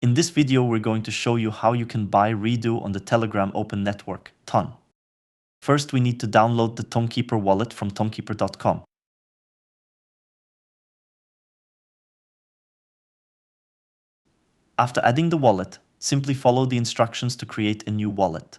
In this video, we're going to show you how you can buy Redo on the Telegram Open Network, Ton. First, we need to download the TonKeeper Wallet from TonKeeper.com. After adding the wallet, simply follow the instructions to create a new wallet.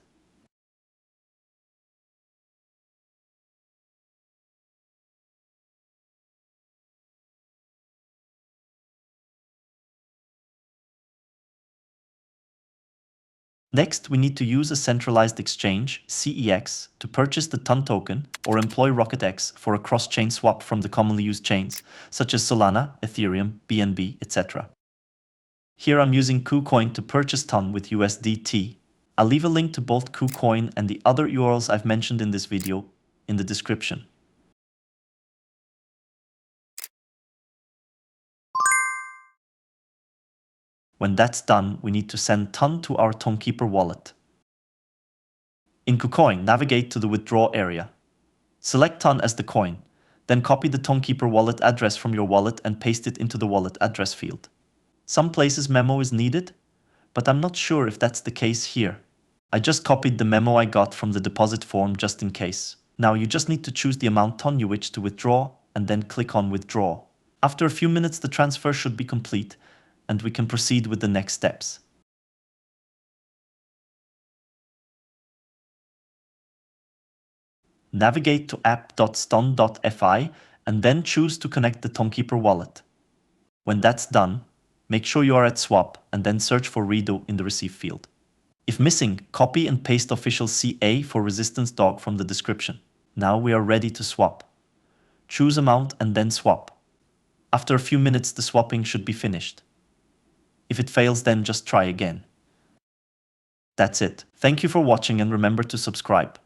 Next, we need to use a centralized exchange, CEX, to purchase the Ton token or employ RocketX for a cross-chain swap from the commonly used chains, such as Solana, Ethereum, BNB, etc. Here I'm using KuCoin to purchase Ton with USDT. I'll leave a link to both KuCoin and the other URLs I've mentioned in this video in the description. When that's done, we need to send Ton to our TonKeeper wallet. In KuCoin, navigate to the withdraw area. Select Ton as the coin, then copy the TonKeeper wallet address from your wallet and paste it into the wallet address field. Some places memo is needed, but I'm not sure if that's the case here. I just copied the memo I got from the deposit form just in case. Now you just need to choose the amount Ton you wish to withdraw and then click on withdraw. After a few minutes the transfer should be complete and we can proceed with the next steps. Navigate to app.STON.fi and then choose to connect the TonKeeper wallet. When that's done, make sure you are at swap and then search for Redo in the receive field. If missing, copy and paste official CA for resistance dog from the description. Now we are ready to swap. Choose amount and then swap. After a few minutes the swapping should be finished. If it fails, then just try again. That's it. Thank you for watching and remember to subscribe.